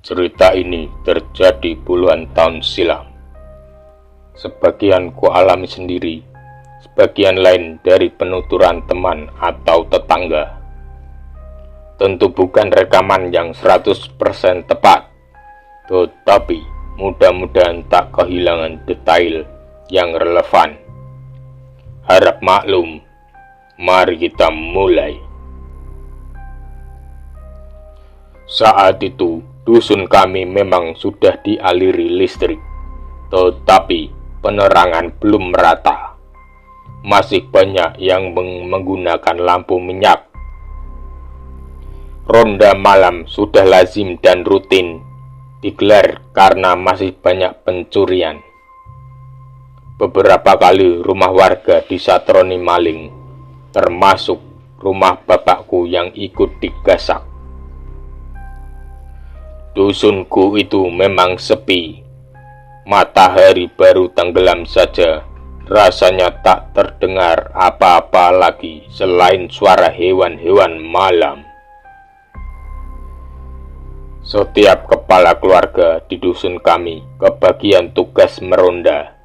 Cerita ini terjadi puluhan tahun silam. Sebagian ku alami sendiri, sebagian lain dari penuturan teman atau tetangga. Tentu bukan rekaman yang 100% tepat, tetapi mudah-mudahan tak kehilangan detail yang relevan. Harap maklum, mari kita mulai. Saat itu, dusun kami memang sudah dialiri listrik, tetapi penerangan belum merata. Masih banyak yang menggunakan lampu minyak. Ronda malam sudah lazim dan rutin digelar karena masih banyak pencurian. Beberapa kali rumah warga disatroni maling, termasuk rumah bapakku yang ikut digasak. Dusunku itu memang sepi. Matahari baru tenggelam saja, rasanya tak terdengar apa-apa lagi selain suara hewan-hewan malam. Setiap kepala keluarga di dusun kami kebagian tugas meronda.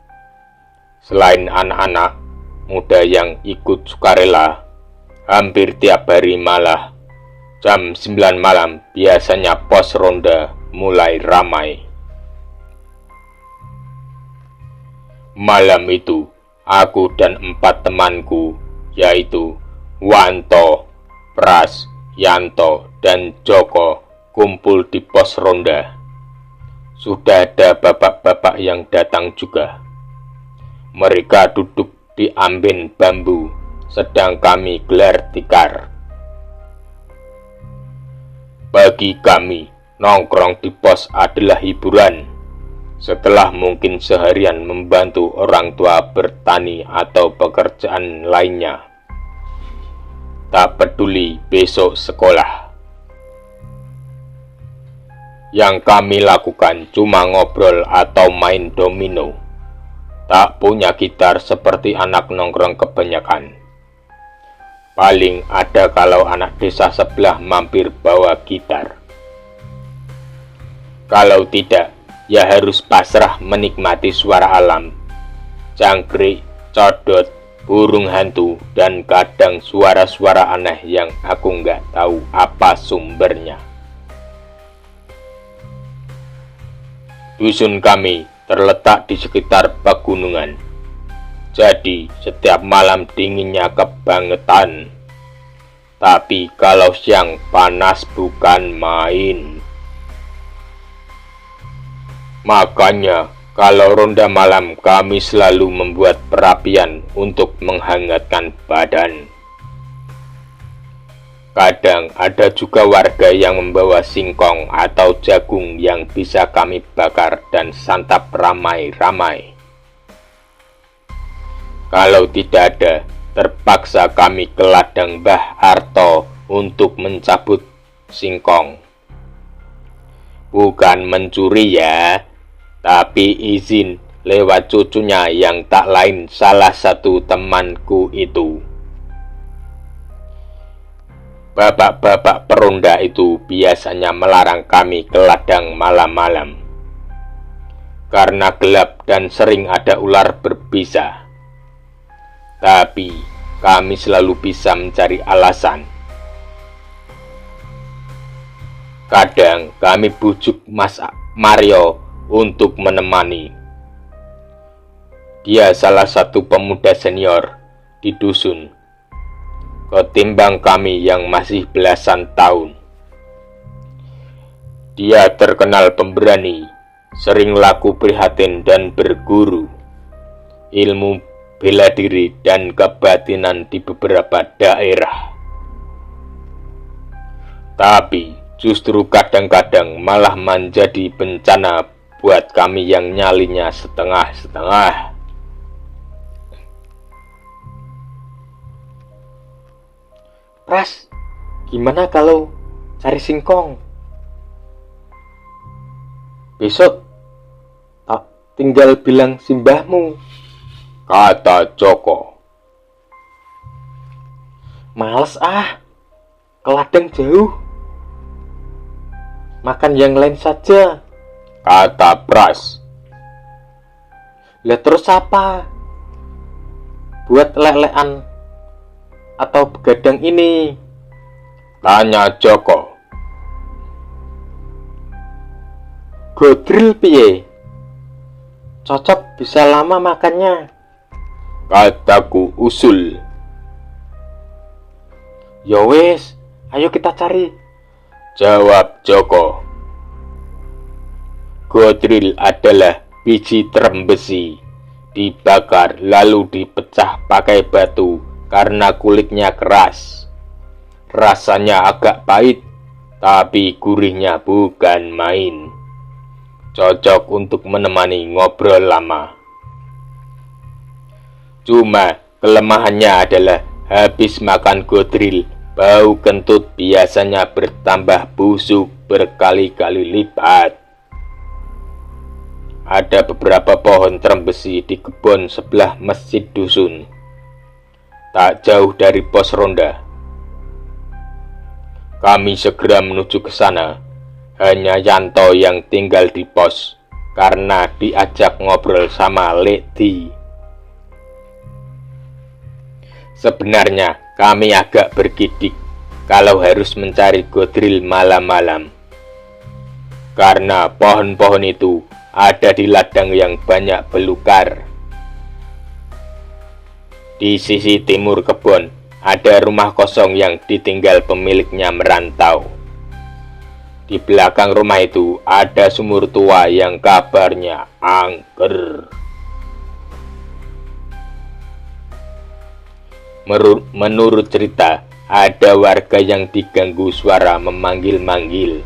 Selain anak-anak muda yang ikut sukarela, hampir tiap hari malah jam 9 malam biasanya pos ronda mulai ramai. Malam itu, aku dan 4 temanku, yaitu Wanto, Pras, Yanto, dan Joko, kumpul di pos ronda. Sudah ada bapak-bapak yang datang juga. Mereka duduk di amben bambu, sedang kami gelar tikar. Bagi kami, nongkrong di pos adalah hiburan. Setelah mungkin seharian membantu orang tua bertani atau pekerjaan lainnya. Tak peduli besok sekolah. Yang kami lakukan cuma ngobrol atau main domino. Tak punya gitar seperti anak nongkrong kebanyakan. Paling ada kalau anak desa sebelah mampir bawa gitar. Kalau tidak, ya harus pasrah menikmati suara alam, jangkrik, codot, burung hantu, dan kadang suara-suara aneh yang aku nggak tahu apa sumbernya. Dusun kami terletak di sekitar pegunungan. Jadi setiap malam dinginnya kebangetan. Tapi kalau siang panas bukan main. Makanya kalau ronda malam kami selalu membuat perapian untuk menghangatkan badan. Kadang ada juga warga yang membawa singkong atau jagung yang bisa kami bakar dan santap ramai-ramai. Kalau tidak ada, terpaksa kami ke ladang Mbah Harto untuk mencabut singkong. Bukan mencuri ya, tapi izin lewat cucunya yang tak lain salah satu temanku itu. Bapak-bapak peronda itu biasanya melarang kami ke ladang malam-malam. Karena gelap dan sering ada ular berbisa. Tapi kami selalu bisa mencari alasan. Kadang kami bujuk Mas Mario untuk menemani. Dia salah satu pemuda senior di dusun, ketimbang kami yang masih belasan tahun. Dia terkenal pemberani, sering laku prihatin dan berguru ilmu bela diri dan kebatinan di beberapa daerah. Tapi justru kadang-kadang malah menjadi bencana buat kami yang nyalinya setengah-setengah. Pras, gimana kalau cari singkong? Besok tak tinggal bilang simbahmu, kata Joko. Males ke ladang jauh. makan yang lain saja, kata Pras. Lah terus apa? Buat lelekan atau begadang ini? Tanya Joko. Godril piye? Cocok bisa lama makannya, kataku usul. Ya wes, ayo kita cari, jawab Joko. Godril adalah biji terem besi, dibakar lalu dipecah pakai batu karena kulitnya keras. Rasanya agak pahit, tapi gurihnya bukan main. Cocok untuk menemani ngobrol lama. Cuma kelemahannya adalah habis makan godril, bau kentut biasanya bertambah busuk berkali-kali lipat. Ada beberapa pohon terem besi di kebun sebelah masjid dusun, tak jauh dari pos ronda. Kami segera menuju ke sana. Hanya Yanto yang tinggal di pos karena diajak ngobrol sama Ledi. Sebenarnya kami agak bergidik kalau harus mencari godril malam-malam, karena pohon-pohon itu ada di ladang yang banyak belukar. Di sisi timur kebun ada rumah kosong yang ditinggal pemiliknya merantau. Di belakang rumah itu ada sumur tua yang kabarnya angker. Menurut cerita, ada warga yang diganggu suara memanggil-manggil.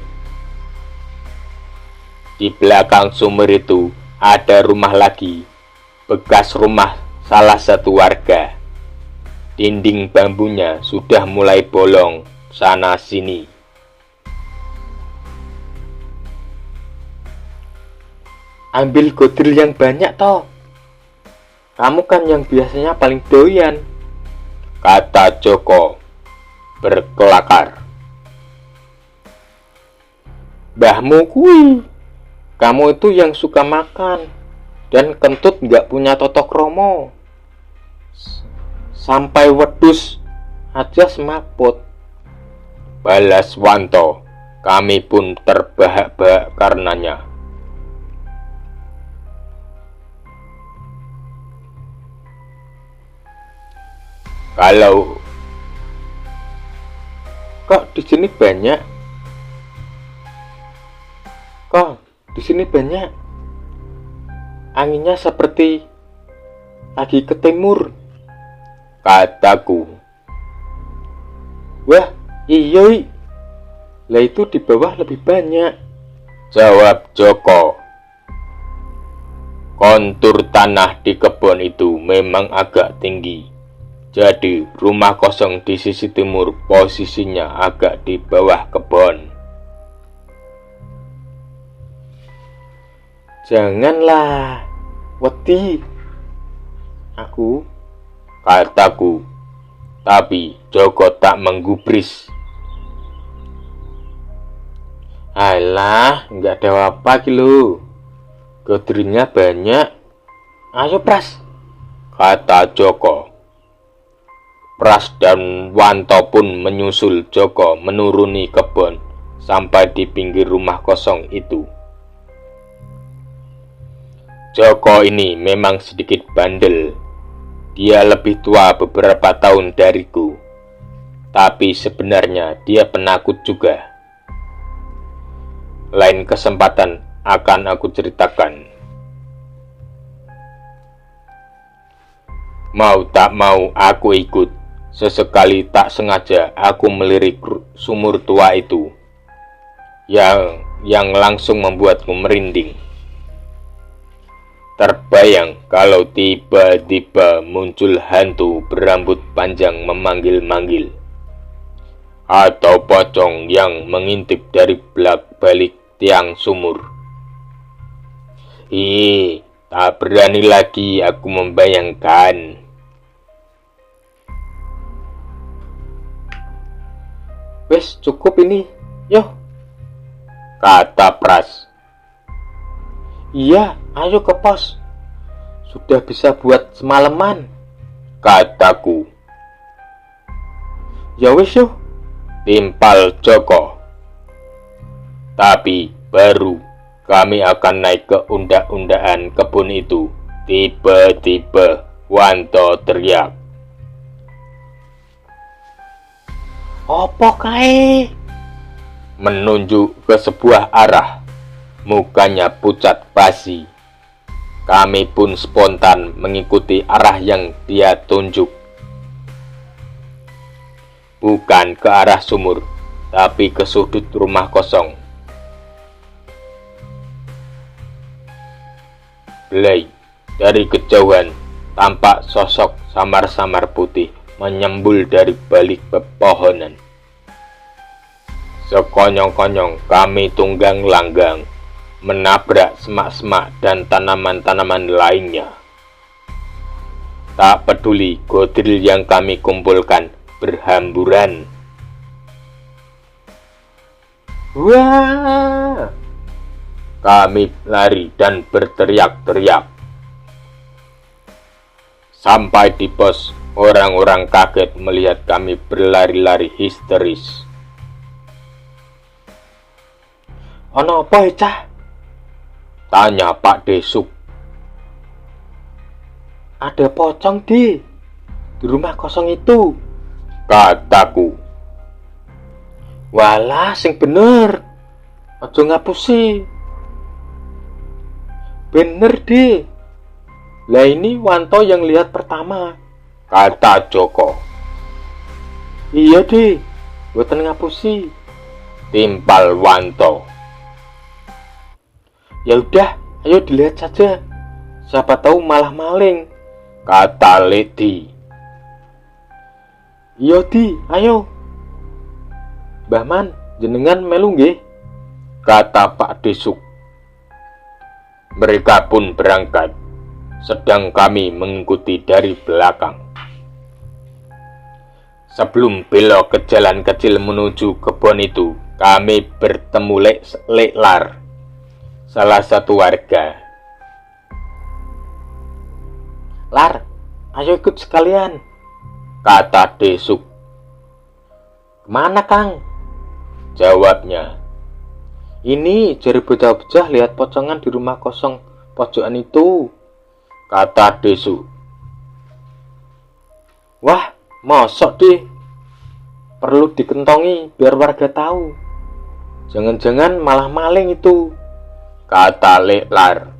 Di belakang sumur itu ada rumah lagi, bekas rumah salah satu warga. Dinding bambunya sudah mulai bolong sana-sini. Ambil godril yang banyak toh. Kamu kan yang biasanya paling doyan, kata Joko berkelakar. Mbahmu kui, kamu itu yang suka makan dan kentut nggak punya totok romo. Sampai wedus aja semaput, balas Wanto. Kami pun terbahak-bahak karenanya. Kalau kok di sini banyak? Kok di sini banyak? Anginnya seperti lagi ke timur, kataku. Wah, iya. Lah itu di bawah lebih banyak, jawab Joko. Kontur tanah di kebun itu memang agak tinggi. Jadi rumah kosong di sisi timur posisinya agak di bawah kebun. Janganlah, wedi aku, kataku. Tapi Joko tak menggubris. Alah, nggak ada apa kilo. Godrilnya banyak. Ayo Pras, kata Joko. Pras dan Wanto pun menyusul Joko menuruni kebun sampai di pinggir rumah kosong itu. Joko ini memang sedikit bandel. Dia lebih tua beberapa tahun dariku, tapi sebenarnya dia penakut juga. Lain kesempatan akan aku ceritakan. Mau tak mau aku ikut. Sesekali tak sengaja aku melirik sumur tua itu yang langsung membuatku merinding. Terbayang kalau tiba-tiba muncul hantu berambut panjang memanggil-manggil, atau pocong yang mengintip dari balik tiang sumur. Tak berani lagi aku membayangkan. wes cukup ini, yo. kata Pras. Iya, ayo ke pos. Sudah bisa buat semalaman, kataku. Ya wis yuk, timpal Joko. Tapi baru kami akan naik ke undak-undakan kebun itu, tiba-tiba Wanto teriak. Opo kae? Menunjuk ke sebuah arah. Mukanya pucat basi. Kami pun spontan mengikuti arah yang dia tunjuk. Bukan ke arah sumur, tapi ke sudut rumah kosong. Belai, dari kejauhan tampak sosok samar-samar putih menyembul dari balik pepohonan. Sekonyong-konyong kami tunggang langgang, menabrak semak-semak dan tanaman-tanaman lainnya. Tak peduli godril yang kami kumpulkan berhamburan. Wah! Kami lari dan berteriak-teriak. Sampai di pos, orang-orang kaget melihat kami berlari-lari histeris. Ono apa cah? Tanya Pak Desuk. Ada pocong di rumah kosong itu, kataku. Walah sing bener, aja ngapusi. Bener di. Lah ini Wanto yang lihat pertama, kata Joko. Iya di, boten ngapusi, timpal Wanto. Ya udah, ayo dilihat saja. Siapa tahu malah maling, kata Ledi. Iya di, ayo. Mbah Man, jenengan melu nggih, kata Pak Desuk. Mereka pun berangkat, sedang kami mengikuti dari belakang. Sebelum belok ke jalan kecil menuju kebun itu, kami bertemu Leklar, salah satu warga. Lar, ayo ikut sekalian, kata Desuk. Kemana Kang? Jawabnya. Ini jari bocah-bocah lihat pocongan di rumah kosong pojokan itu, kata Desuk. Wah, mosok deh. Perlu dikentongi biar warga tahu. Jangan-jangan malah maling itu, kata Leklar.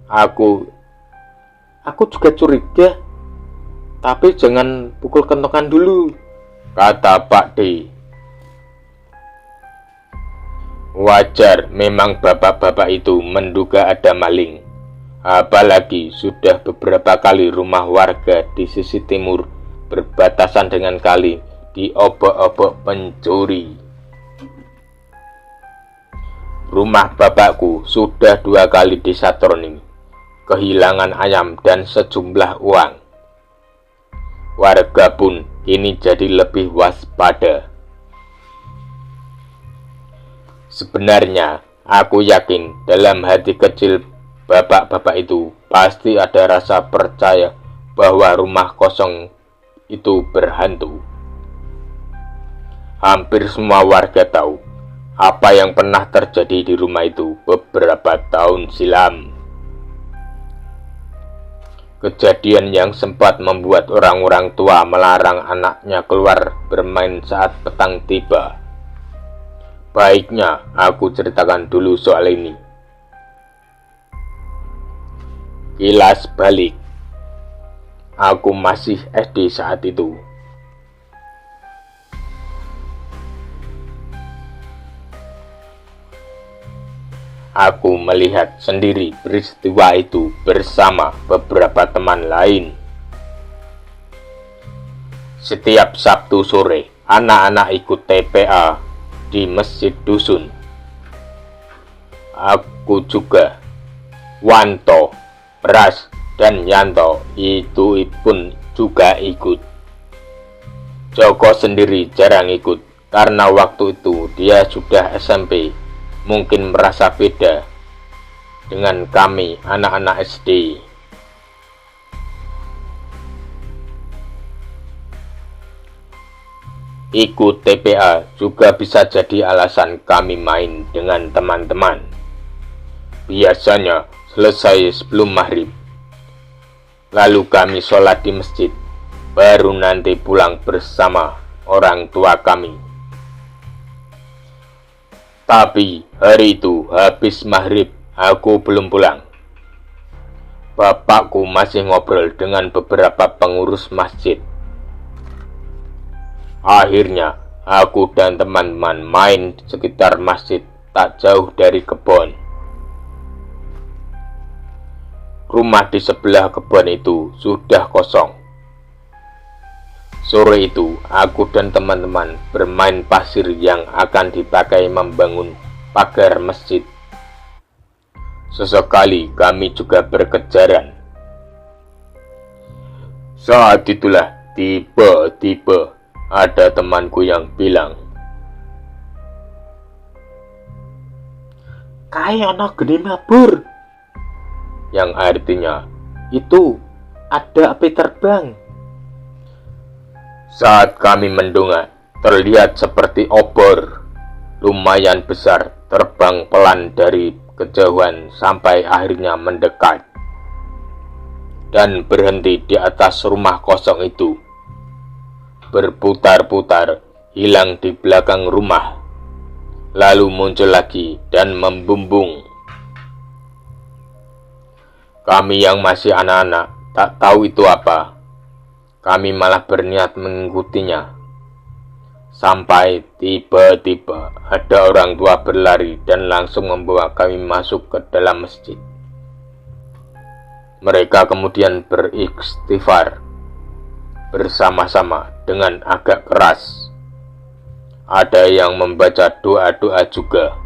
Aku juga curiga. Tapi jangan pukul kentongan dulu, kata Pak D. Wajar memang bapak-bapak itu menduga ada maling. Apalagi sudah beberapa kali rumah warga di sisi timur berbatasan dengan kali diobok-obok pencuri. Rumah bapakku sudah 2 kali disatroni, kehilangan ayam dan sejumlah uang. Warga pun kini jadi lebih waspada. Sebenarnya, aku yakin dalam hati kecil bapak-bapak itu pasti ada rasa percaya bahwa rumah kosong itu berhantu. Hampir semua warga tahu apa yang pernah terjadi di rumah itu beberapa tahun silam. Kejadian yang sempat membuat orang-orang tua melarang anaknya keluar bermain saat petang tiba. Baiknya aku ceritakan dulu soal ini. Kilas balik. Aku masih SD saat itu. Aku melihat sendiri peristiwa itu bersama beberapa teman lain. Setiap Sabtu sore, anak-anak ikut TPA di masjid dusun. Aku juga, Wanto, Pras, dan Yanto itu pun juga ikut. Joko sendiri jarang ikut karena waktu itu dia sudah SMP mungkin merasa beda dengan kami anak-anak SD. Ikut TPA juga bisa jadi alasan kami main dengan teman-teman. Biasanya selesai sebelum maghrib. Lalu kami sholat di masjid, baru nanti pulang bersama orang tua kami. Tapi hari itu habis maghrib aku belum pulang. Bapakku masih ngobrol dengan beberapa pengurus masjid. Akhirnya aku dan teman-teman main di sekitar masjid tak jauh dari kebun. Rumah di sebelah kebun itu sudah kosong. Sore itu aku dan teman-teman bermain pasir yang akan dipakai membangun pagar masjid. Sesekali kami juga berkejaran. Saat itulah tiba-tiba ada temanku yang bilang, "Kayak ana geni mabur." Yang artinya itu ada api terbang. Saat kami mendongak, terlihat seperti obor lumayan besar terbang pelan dari kejauhan sampai akhirnya mendekat dan berhenti di atas rumah kosong itu. Berputar-putar, hilang di belakang rumah, lalu muncul lagi dan membumbung. Kami yang masih anak-anak tak tahu itu apa. Kami malah berniat mengikutinya. Sampai tiba-tiba ada orang tua berlari dan langsung membawa kami masuk ke dalam masjid. Mereka kemudian beristighfar bersama-sama dengan agak keras. Ada yang membaca doa-doa juga.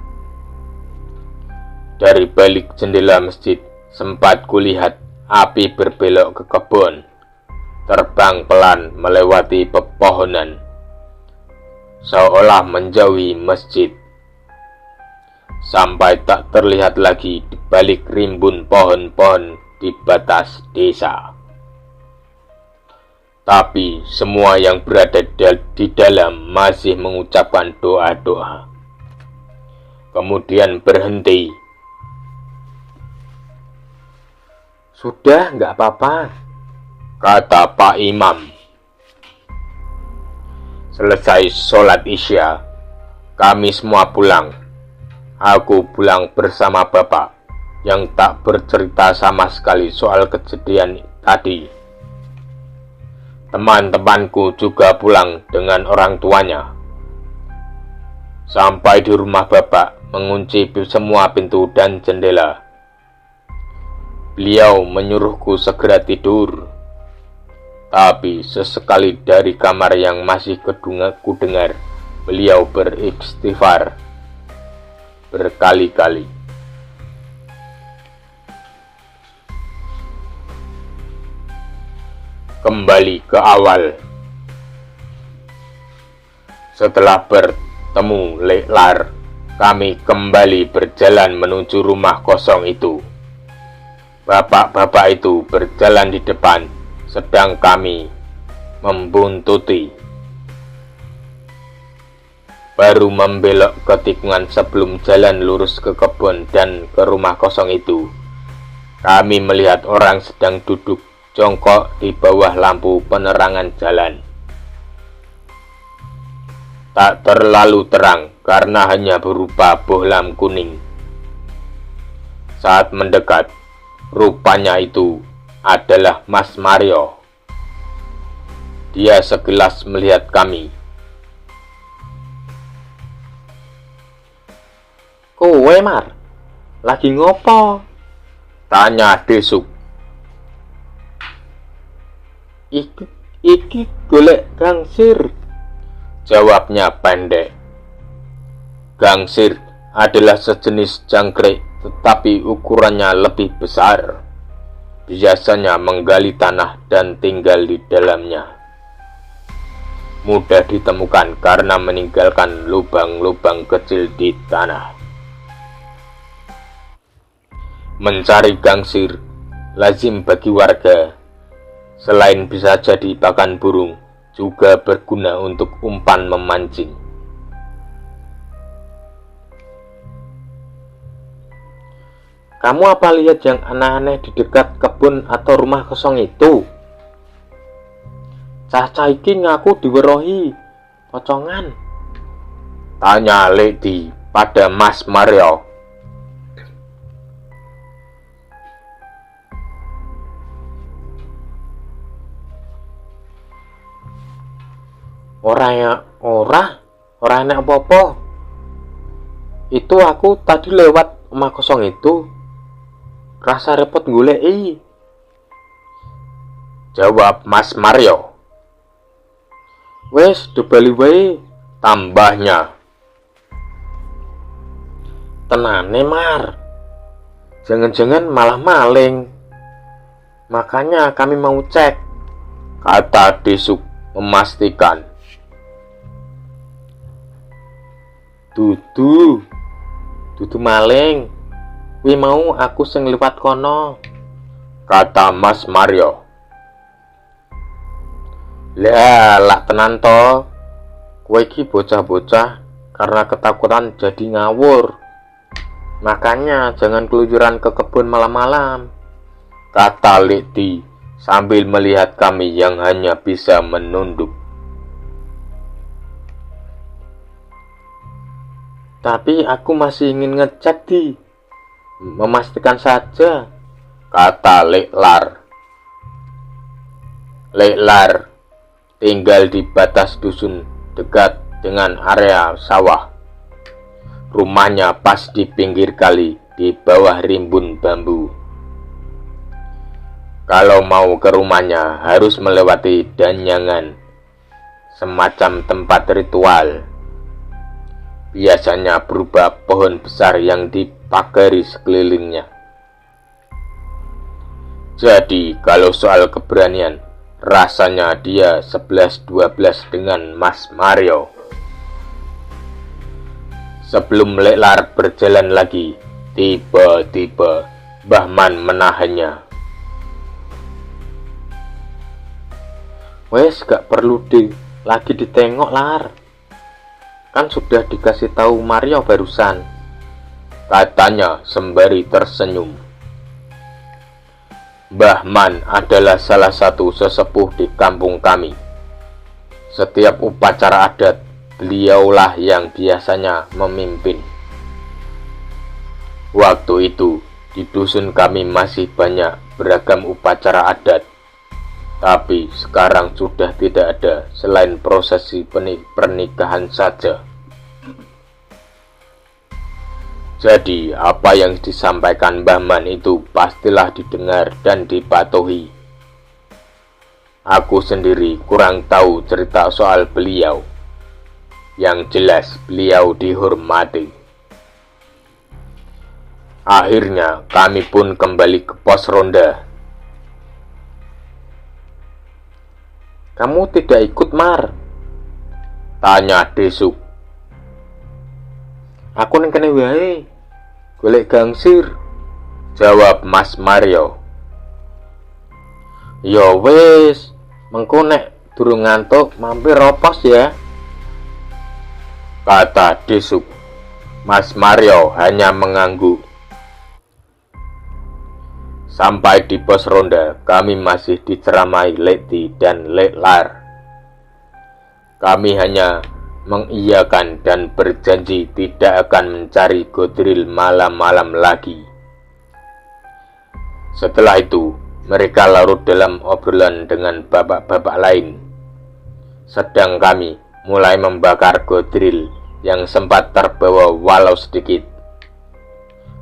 Dari balik jendela masjid sempat kulihat api berbelok ke kebun, terbang pelan melewati pepohonan, seolah menjauhi masjid, sampai tak terlihat lagi di balik rimbun pohon-pohon di batas desa. Tapi semua yang berada di dalam masih mengucapkan doa-doa. Kemudian berhenti. "Sudah, nggak apa-apa," kata Pak Imam. Selesai sholat Isya, kami semua pulang. Aku pulang bersama bapak yang tak bercerita sama sekali soal kejadian tadi. Teman-temanku juga pulang dengan orang tuanya. Sampai di rumah bapak, mengunci semua pintu dan jendela. Beliau menyuruhku segera tidur. Tapi sesekali dari kamar yang masih kudengar, beliau beristighfar berkali-kali. Kembali ke awal. Setelah bertemu Leklar, kami kembali berjalan menuju rumah kosong itu. Bapak-bapak itu berjalan di depan, sedang kami membuntuti. Baru membelok ke tikungan sebelum jalan lurus ke kebun dan ke rumah kosong itu, kami melihat orang sedang duduk jongkok di bawah lampu penerangan jalan. Tak terlalu terang karena hanya berupa bohlam kuning. Saat mendekat, rupanya itu adalah Mas Mario. Dia sekilas melihat kami. "Kowe, Mar, lagi ngopo?" tanya desuk. Iki golek gangsir," jawabnya pendek. Gangsir adalah sejenis jangkrik tetapi ukurannya lebih besar. Biasanya menggali tanah dan tinggal di dalamnya. Mudah ditemukan karena meninggalkan lubang-lubang kecil di tanah. Mencari gangsir lazim bagi warga. Selain bisa jadi pakan burung, juga berguna untuk umpan memancing. Kamu apa lihat yang aneh-aneh di dekat kebun atau rumah kosong itu? Cah-cah iki ngaku diwerohi pocongan. Tanya Lady pada Mas Mario. Ora enak apa-apa. Itu aku tadi lewat omah kosong itu. Rasa repot goleki. Jawab Mas Mario. Wes, dobali wae. Tambahnya. Tenane Mar. Jangan-jangan malah maling. Makanya kami mau cek. Kata Desuk memastikan. Dudu maling. Kuwi mau aku sing liwat kono. Kata Mas Mario. Lah tenan to. Kowe iki bocah-bocah karena ketakutan jadi ngawur. Makanya jangan keluyuran ke kebun malam-malam. Kata Lady sambil melihat kami yang hanya bisa menunduk. Tapi aku masih ingin ngecek memastikan saja. Kata Leklar. Leklar tinggal di batas dusun dekat dengan area sawah. Rumahnya pas di pinggir kali di bawah rimbun bambu. Kalau mau ke rumahnya harus melewati danyangan, semacam tempat ritual. Biasanya berupa pohon besar yang dipagari sekelilingnya. Jadi kalau soal keberanian, rasanya dia 11-12 dengan Mas Mario. Sebelum Leklar berjalan lagi, tiba-tiba Bahman menahannya. Wes, gak perlu lagi ditengok Lar. Kan sudah dikasih tahu Mario barusan. Katanya sembari tersenyum. Bahman adalah salah satu sesepuh di kampung kami. Setiap upacara adat, beliaulah yang biasanya memimpin. Waktu itu, di dusun kami masih banyak beragam upacara adat. Tapi sekarang sudah tidak ada selain prosesi pernikahan saja. Jadi apa yang disampaikan Bahman itu pastilah didengar dan dipatuhi. Aku sendiri kurang tahu cerita soal beliau. Yang jelas beliau dihormati. Akhirnya kami pun kembali ke pos ronda. Kamu tidak ikut Mar? Tanya Desuk. Aku ning kene wae. Golek gangsir. Jawab Mas Mario. Ya wis, mengko nek durung ngantuk mampir ropos ya. Kata Desuk. Mas Mario hanya mengangguk. Sampai di pos ronda, kami masih diceramai Lady dan Leklar. Kami hanya mengiyakan dan berjanji tidak akan mencari Godril malam-malam lagi. Setelah itu, mereka larut dalam obrolan dengan bapak-bapak lain. Sedang kami mulai membakar Godril yang sempat terbawa walau sedikit.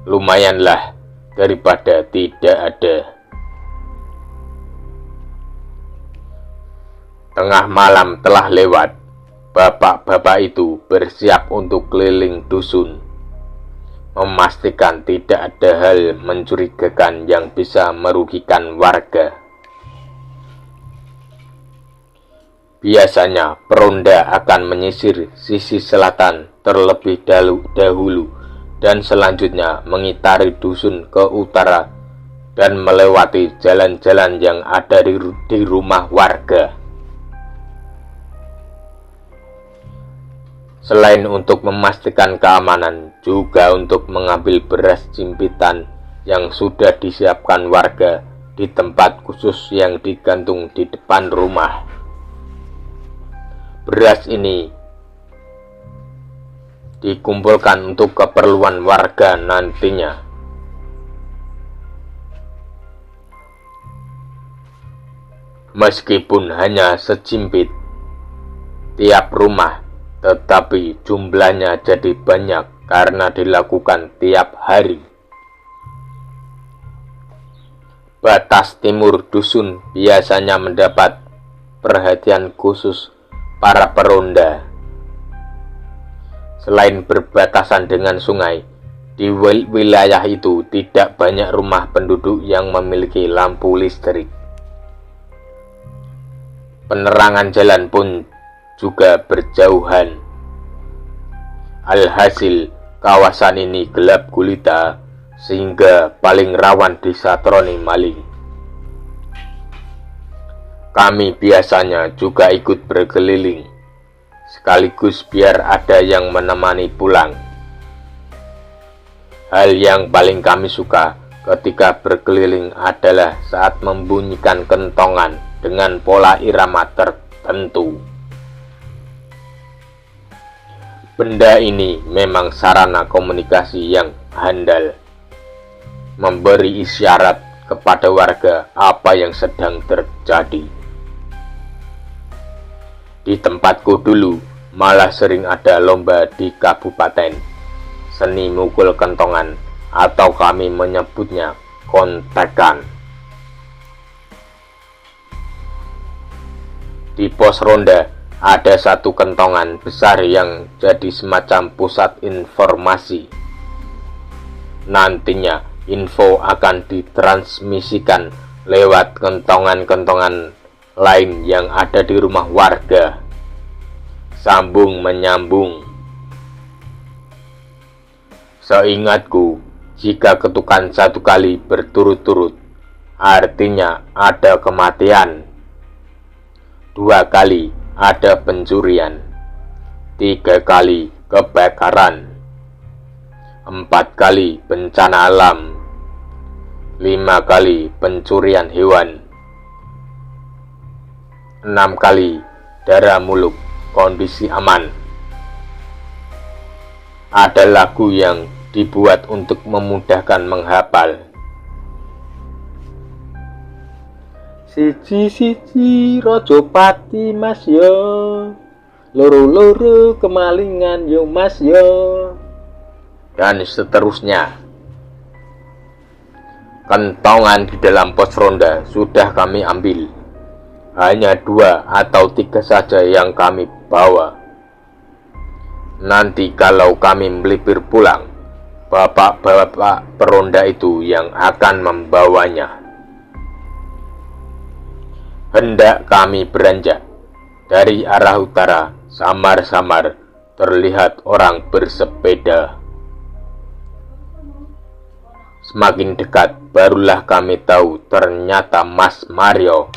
Lumayanlah daripada tidak ada. Tengah malam telah lewat. Bapak-bapak itu bersiap untuk keliling dusun, memastikan tidak ada hal mencurigakan yang bisa merugikan warga. Biasanya peronda akan menyisir sisi selatan terlebih dahulu dan selanjutnya mengitari dusun ke utara dan melewati jalan-jalan yang ada di rumah warga. Selain untuk memastikan keamanan, juga untuk mengambil beras jimpitan yang sudah disiapkan warga di tempat khusus yang digantung di depan rumah. Beras ini dikumpulkan untuk keperluan warga nantinya. Meskipun hanya sejimpit tiap rumah, tetapi jumlahnya jadi banyak karena dilakukan tiap hari. Batas timur dusun biasanya mendapat perhatian khusus para peronda. Selain berbatasan dengan sungai, di wilayah itu tidak banyak rumah penduduk yang memiliki lampu listrik. Penerangan jalan pun juga berjauhan. Alhasil, kawasan ini gelap gulita sehingga paling rawan disatroni maling. Kami biasanya juga ikut berkeliling, sekaligus biar ada yang menemani pulang. Hal yang paling kami suka ketika berkeliling adalah saat membunyikan kentongan dengan pola irama tertentu. Benda ini memang sarana komunikasi yang handal, memberi isyarat kepada warga apa yang sedang terjadi. Di tempatku dulu malah sering ada lomba di kabupaten, seni mukul kentongan, atau kami menyebutnya kontekan. Di pos ronda ada satu kentongan besar yang jadi semacam pusat informasi. Nantinya info akan ditransmisikan lewat kentongan-kentongan lain yang ada di rumah warga. Sambung menyambung. Seingatku, jika ketukan satu kali berturut-turut, artinya ada kematian. 2 kali ada pencurian. 3 kali kebakaran. 4 kali bencana alam. 5 kali pencurian hewan. 6 kali darah muluk, kondisi aman. Ada lagu yang dibuat untuk memudahkan menghafal. Siji-siji rojo pati mas yo, loro-loro kemalingan yo mas yo, dan seterusnya. Kentongan di dalam pos ronda sudah kami ambil. Hanya 2 atau 3 saja yang kami bawa. Nanti kalau kami melipir pulang, bapak-bapak peronda itu yang akan membawanya. Hendak kami beranjak dari arah utara, samar-samar terlihat orang bersepeda. Semakin dekat, barulah kami tahu ternyata Mas Mario.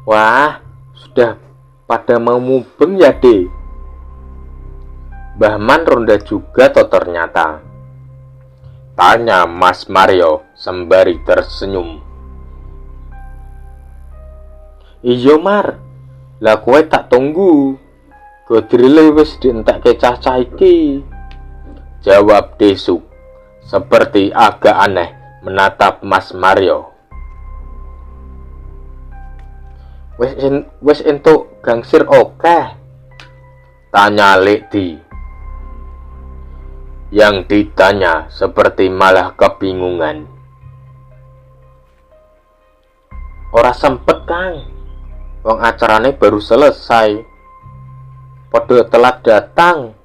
Wah, sudah pada mau mubeng ya, De? Bahman ronda juga toh ternyata, tanya Mas Mario sembari tersenyum. Iyo Mar, lah kowe tak tunggu, godrile wis dientekke cah-cah iki, jawab Desuk seperti agak aneh menatap Mas Mario. Wis entuk gangsir okeh, tanya Lekdi. Yang ditanya seperti malah kebingungan. Ora sempet Kang, wong acarane baru selesai, podo telat datang,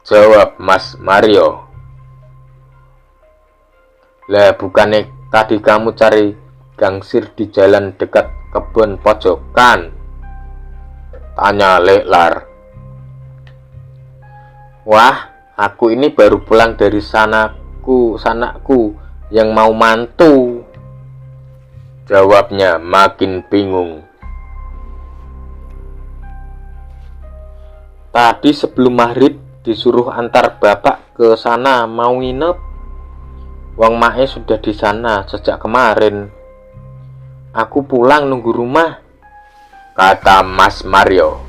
jawab Mas Mario. Lah bukannya tadi kamu cari gangsir di jalan dekat kebun pojokan, tanya Leklar. Wah, aku ini baru pulang dari sanakku yang mau mantu, jawabnya makin bingung. Tadi sebelum maghrib disuruh antar bapak ke sana mau nginep. Wong mae sudah di sana sejak kemarin. Aku pulang nunggu rumah, kata Mas Mario.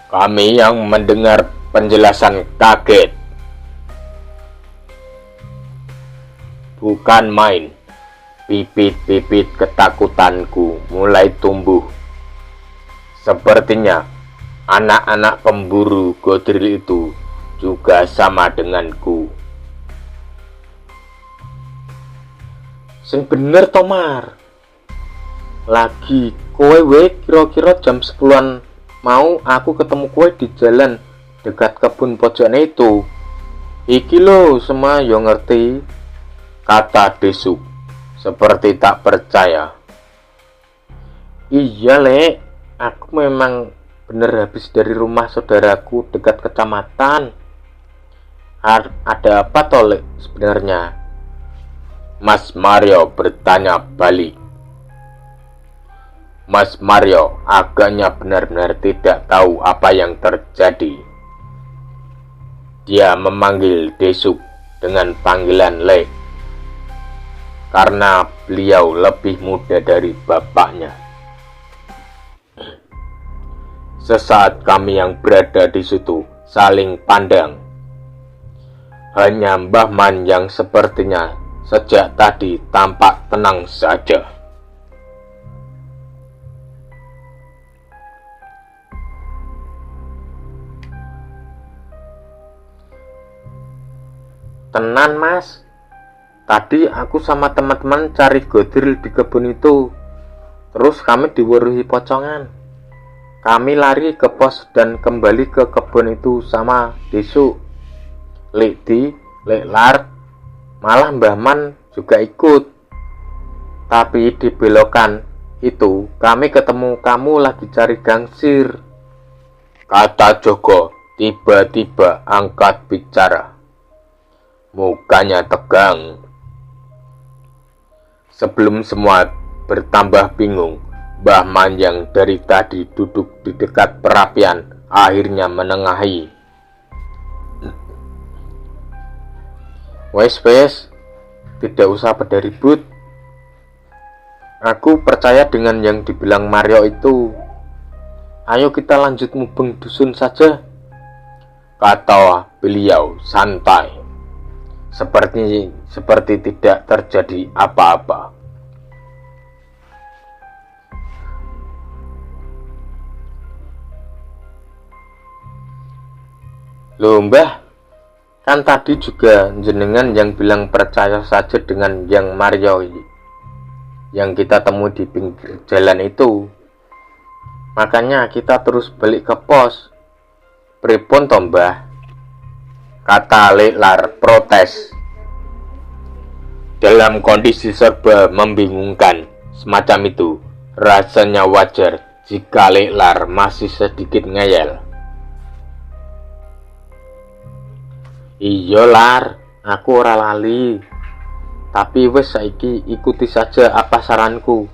Kami yang mendengar penjelasan kaget. Bukan main, bibit-bibit ketakutanku mulai tumbuh. Sepertinya anak-anak pemburu Godril itu juga sama denganku. Sing bener Tomar. Lagi kowe kira-kira jam 10-an mau aku ketemu kowe di jalan dekat kebun pojoknya itu. Iki lo semua yo ngerti, kata Desuk seperti tak percaya. Iya Lek, aku memang bener habis dari rumah saudaraku dekat kecamatan. Ada apa toh Lek sebenarnya? Mas Mario bertanya balik. Mas Mario agaknya benar-benar tidak tahu apa yang terjadi. Dia memanggil Desuk dengan panggilan Lek karena beliau lebih muda dari bapaknya. Sesaat kami yang berada di situ saling pandang. Hanya Mbah Man yang sepertinya sejak tadi tampak tenang saja. Tenan Mas, tadi aku sama teman-teman cari Godril di kebun itu. Terus kami diweruhi pocongan. Kami lari ke pos dan kembali ke kebun itu sama Desuk, Lekdi, Leklar, malah Mbah Man juga ikut. Tapi di belokan itu kami ketemu kamu lagi cari gangsir, kata Joko tiba-tiba angkat bicara. Mukanya tegang. Sebelum semua bertambah bingung, Mbah Man yang dari tadi duduk di dekat perapian akhirnya menengahi. Wes, tidak usah pada ribut. Aku percaya dengan yang dibilang Mario itu. Ayo kita lanjut mubeng dusun saja, kata beliau santai. Seperti tidak terjadi apa-apa. Loh Mbah, kan tadi juga jenengan yang bilang percaya saja dengan yang Mario yang kita temui di pinggir jalan itu. Makanya kita terus balik ke pos. Pripun toh Mbah? Kata Leklar protes. Dalam kondisi serba membingungkan semacam itu, rasanya wajar jika Leklar masih sedikit ngeyel. Iya Lar, aku ora lali. Tapi wes saiki ikuti saja apa saranku.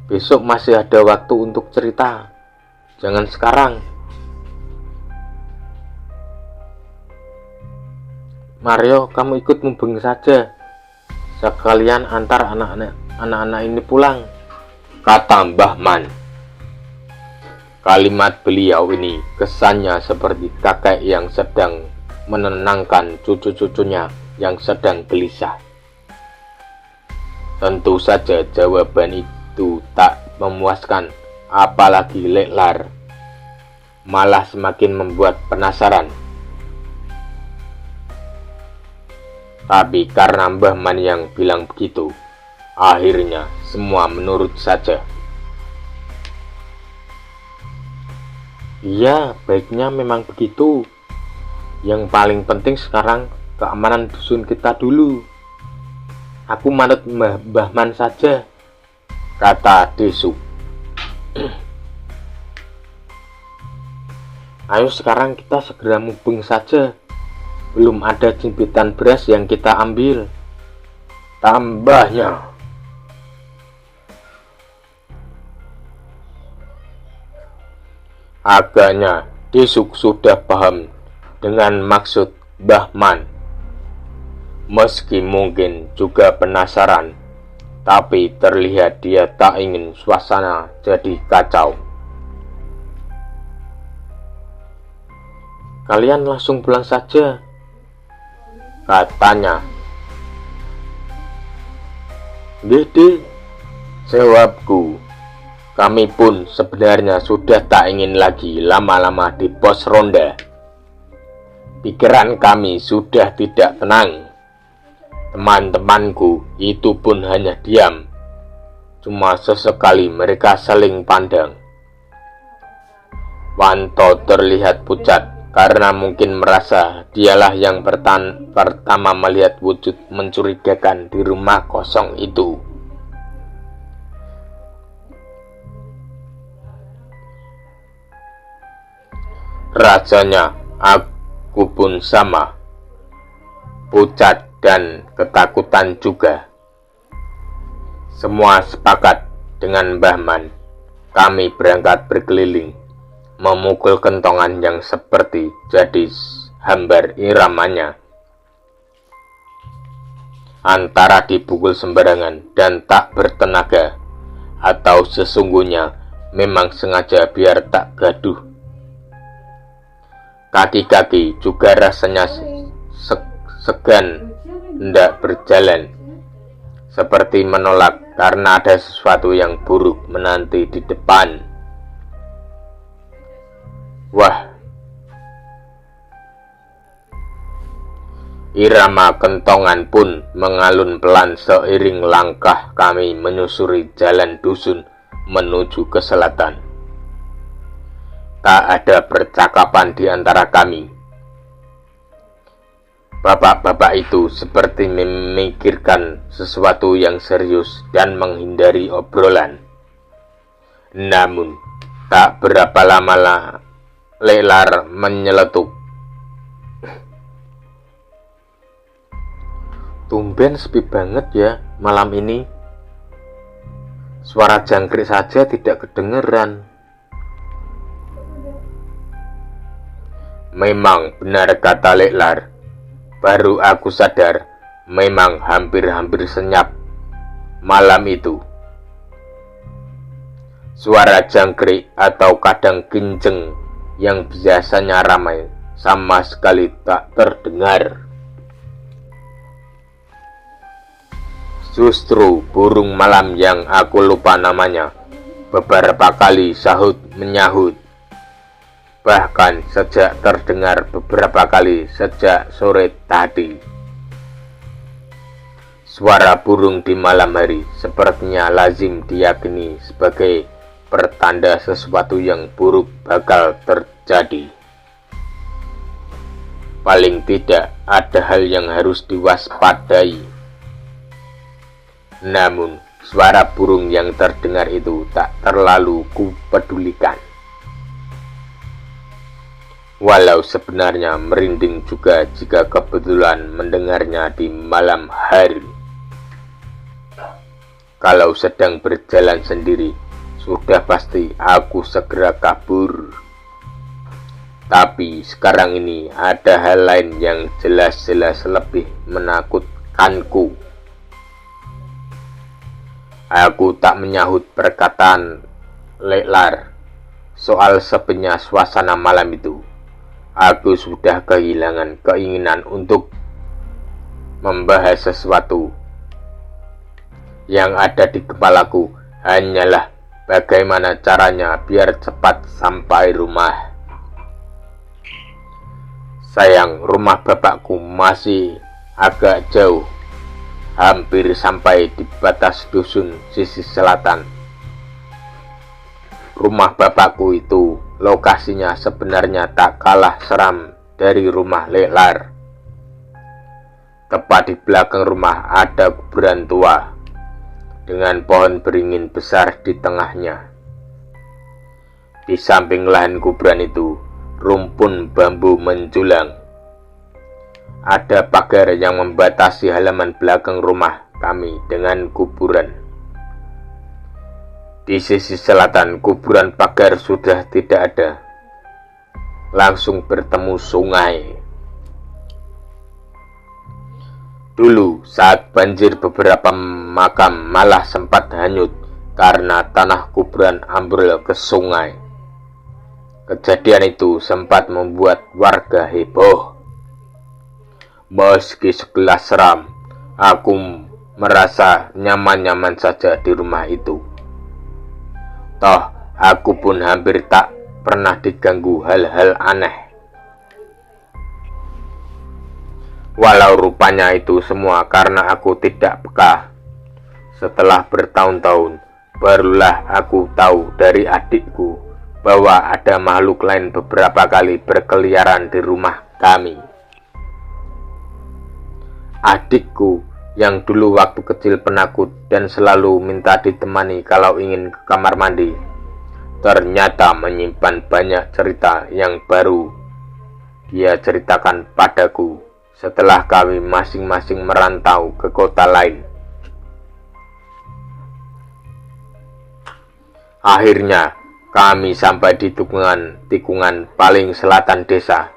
Besok masih ada waktu untuk cerita. Jangan sekarang. Mario, kamu ikut mubeng saja. Sekalian antar anak-anak ini pulang, kata Mbah Man. Kalimat beliau ini kesannya seperti kakek yang sedang menenangkan cucu-cucunya yang sedang gelisah. Tentu saja jawaban itu tak memuaskan, apalagi Leklar malah semakin membuat penasaran. Tapi karena Mbah Man yang bilang begitu, akhirnya semua menurut saja. Iya, baiknya memang begitu. Yang paling penting sekarang keamanan dusun kita dulu. Aku manut Mbah Man saja, kata Desuk. Ayo sekarang kita segera mubeng saja. Belum ada jembitan beras yang kita ambil, tambahnya. Agaknya Desuk sudah paham dengan maksud Mbah Man. Meski mungkin juga penasaran, tapi terlihat dia tak ingin suasana jadi kacau. Kalian langsung pulang saja, katanya. Dede, jawabku. Kami pun sebenarnya sudah tak ingin lagi lama-lama di pos ronda. Pikiran kami sudah tidak tenang. Teman-temanku itu pun hanya diam. Cuma sesekali mereka saling pandang. Wanto terlihat pucat karena mungkin merasa dialah yang pertama melihat wujud mencurigakan di rumah kosong itu. Rasanya aku pun sama, pucat dan ketakutan juga. Semua sepakat dengan Mbah Man. Kami berangkat berkeliling, memukul kentongan yang seperti jadi hambar iramanya. Antara dipukul sembarangan dan tak bertenaga, atau sesungguhnya memang sengaja biar tak gaduh. Kaki-kaki juga rasanya segan hendak berjalan, seperti menolak karena ada sesuatu yang buruk menanti di depan. Wah, irama kentongan pun mengalun pelan seiring langkah kami menyusuri jalan dusun menuju ke selatan. Tak ada percakapan di antara kami. Bapak-bapak itu seperti memikirkan sesuatu yang serius dan menghindari obrolan. Namun, tak berapa lama Leklar menyeletuk. Tumben sepi banget ya malam ini. Suara jangkrik saja tidak kedengeran. Memang benar kata Leklar. Baru aku sadar, memang hampir-hampir senyap malam itu. Suara jangkrik atau kadang kenceng yang biasanya ramai sama sekali tak terdengar. Justru burung malam yang aku lupa namanya beberapa kali sahut menyahut. Bahkan sejak terdengar beberapa kali sejak sore tadi. Suara burung di malam hari sepertinya lazim diyakini sebagai pertanda sesuatu yang buruk bakal terjadi. Paling tidak ada hal yang harus diwaspadai. Namun, suara burung yang terdengar itu tak terlalu kupedulikan. Walau sebenarnya merinding juga jika kebetulan mendengarnya di malam hari. Kalau sedang berjalan sendiri, sudah pasti aku segera kabur. Tapi sekarang ini ada hal lain yang jelas-jelas lebih menakutkanku. Aku tak menyahut perkataan Leklar soal sepinya suasana malam itu. Aku sudah kehilangan keinginan untuk membahas sesuatu. Yang ada di kepalaku hanyalah bagaimana caranya biar cepat sampai rumah. Sayang, rumah bapakku masih agak jauh, hampir sampai di batas dusun sisi selatan. Rumah bapakku itu lokasinya sebenarnya tak kalah seram dari rumah Leklar. Tepat di belakang rumah ada kuburan tua dengan pohon beringin besar di tengahnya. Di samping lahan kuburan itu, rumpun bambu menjulang. Ada pagar yang membatasi halaman belakang rumah kami dengan kuburan. Di sisi selatan kuburan pagar sudah tidak ada. Langsung bertemu sungai. Dulu saat banjir beberapa makam malah sempat hanyut karena tanah kuburan ambrol ke sungai. Kejadian itu sempat membuat warga heboh. Meski sekelas seram, aku merasa nyaman-nyaman saja di rumah itu. Toh, aku pun hampir tak pernah diganggu hal-hal aneh. Walau rupanya itu semua karena aku tidak peka. Setelah bertahun-tahun, barulah aku tahu dari adikku bahwa ada makhluk lain beberapa kali berkeliaran di rumah kami. Adikku yang dulu waktu kecil penakut dan selalu minta ditemani kalau ingin ke kamar mandi, ternyata menyimpan banyak cerita yang baru dia ceritakan padaku setelah kami masing-masing merantau ke kota lain. Akhirnya kami sampai di tikungan paling selatan desa.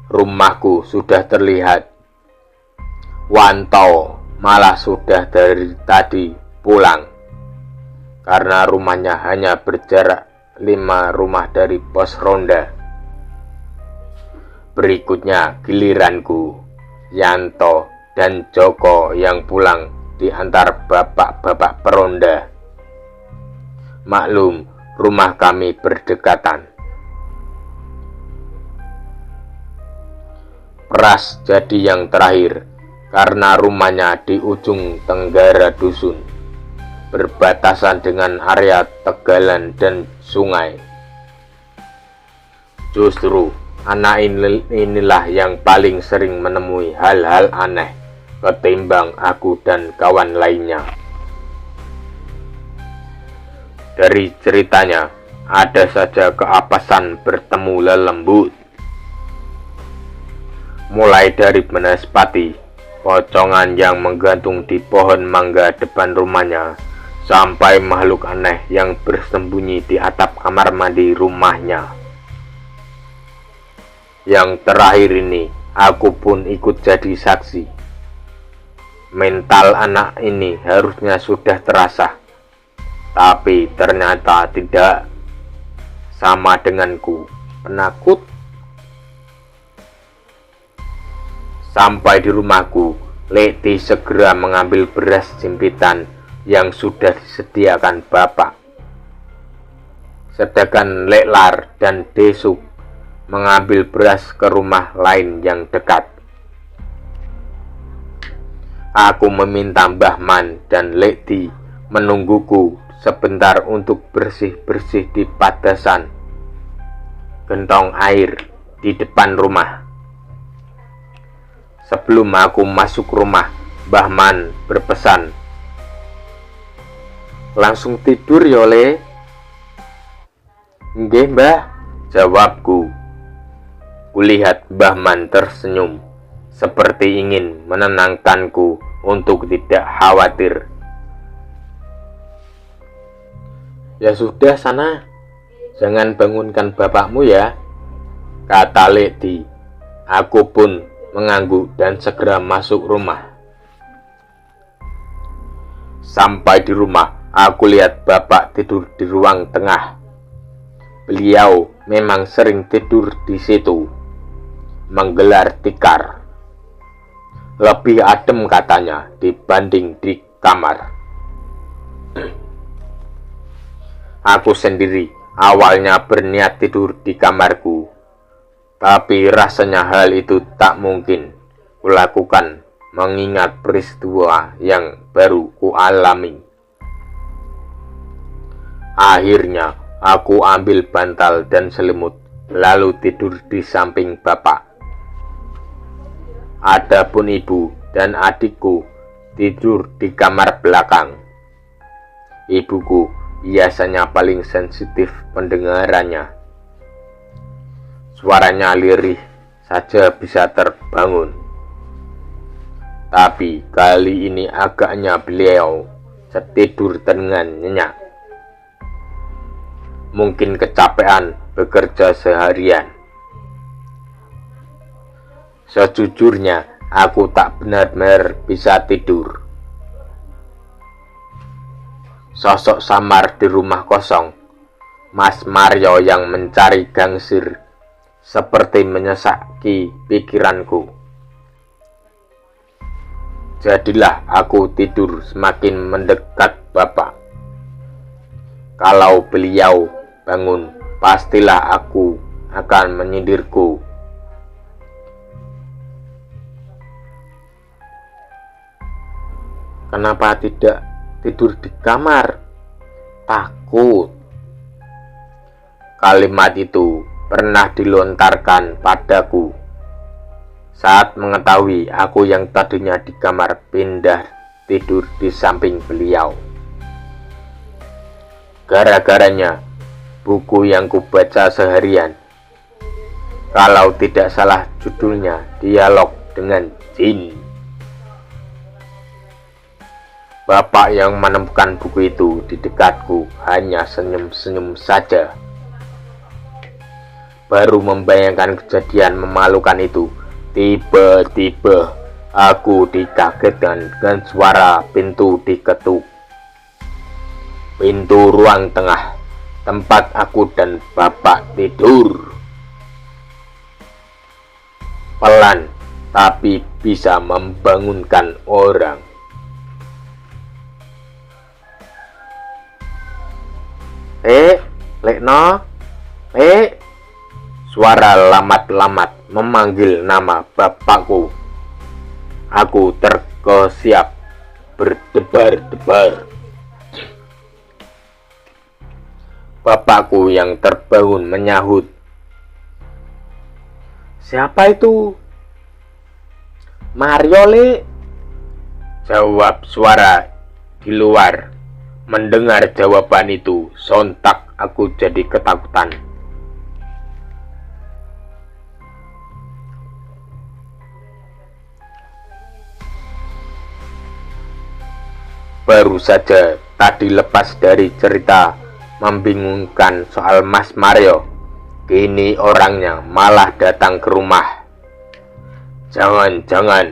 Rumahku sudah terlihat. Wanto malah sudah dari tadi pulang karena rumahnya hanya berjarak 5 rumah dari pos ronda. Berikutnya giliranku, Yanto dan Joko yang pulang di antar bapak-bapak peronda. Maklum, rumah kami berdekatan. Pras jadi yang terakhir karena rumahnya di ujung tenggara dusun, berbatasan dengan area tegalan dan sungai. Justru anak inilah yang paling sering menemui hal-hal aneh ketimbang aku dan kawan lainnya. Dari ceritanya, ada saja keapasan bertemu lelembut. Mulai dari banaspati, pocongan yang menggantung di pohon mangga depan rumahnya, sampai makhluk aneh yang bersembunyi di atap kamar mandi rumahnya. Yang terakhir ini, aku pun ikut jadi saksi. Mental anak ini harusnya sudah terasa, tapi ternyata tidak. Sama denganku, penakut. Sampai di rumahku, Leti segera mengambil beras jempitan yang sudah disediakan bapak. Sedangkan Leklar dan Desuk mengambil beras ke rumah lain yang dekat. Aku meminta Mbah Man dan Leti menungguku sebentar untuk bersih-bersih di padasan gentong air di depan rumah. Sebelum aku masuk rumah, Mbah Man berpesan, "Langsung tidur ya, Le?" "Nggih, Mbah," jawabku. Kulihat Mbah Man tersenyum, seperti ingin menenangkanku untuk tidak khawatir. "Ya sudah sana, jangan bangunkan bapakmu ya," kata Leti. Aku pun mengangguk dan segera masuk rumah. Sampai di rumah, aku lihat bapak tidur di ruang tengah. Beliau memang sering tidur di situ, menggelar tikar. Lebih adem katanya dibanding di kamar. Aku sendiri awalnya berniat tidur di kamarku, tapi rasanya hal itu tak mungkin kulakukan mengingat peristiwa yang baru kualami. Akhirnya Aku ambil bantal dan selimut, lalu tidur di samping bapak. Adapun ibu dan adikku tidur di kamar belakang. Ibuku biasanya paling sensitif pendengarannya. Suaranya lirih saja bisa terbangun. Tapi kali ini agaknya beliau setidur dengan nyenyak. Mungkin kecapean bekerja seharian. Sejujurnya, aku tak benar-benar bisa tidur. Sosok samar di rumah kosong, Mas Mario yang mencari gangsir, seperti menyesaki pikiranku. Jadilah aku tidur semakin mendekat bapak. Kalau beliau bangun, pastilah aku akan menyindirku. Kenapa tidak tidur di kamar? Takut. Kalimat itu pernah dilontarkan padaku saat mengetahui aku yang tadinya di kamar pindah tidur di samping beliau. Gara-garanya buku yang kubaca seharian, kalau tidak salah judulnya Dialog dengan Jin. Bapak yang menemukan buku itu di dekatku hanya senyum-senyum saja. Baru membayangkan kejadian memalukan itu, tiba-tiba aku dikagetkan dengan suara pintu diketuk. Pintu ruang tengah, tempat aku dan bapak tidur. Pelan, tapi bisa membangunkan orang. Lekno, Suara lamat-lamat memanggil nama bapakku. Aku terkesiap, berdebar-debar. Bapakku yang terbangun menyahut. siapa itu? Mario, Le. Jawab suara di luar. Mendengar jawaban itu, sontak aku jadi ketakutan. Baru saja tadi lepas dari cerita membingungkan soal Mas Mario, kini orangnya malah datang ke rumah. Jangan-jangan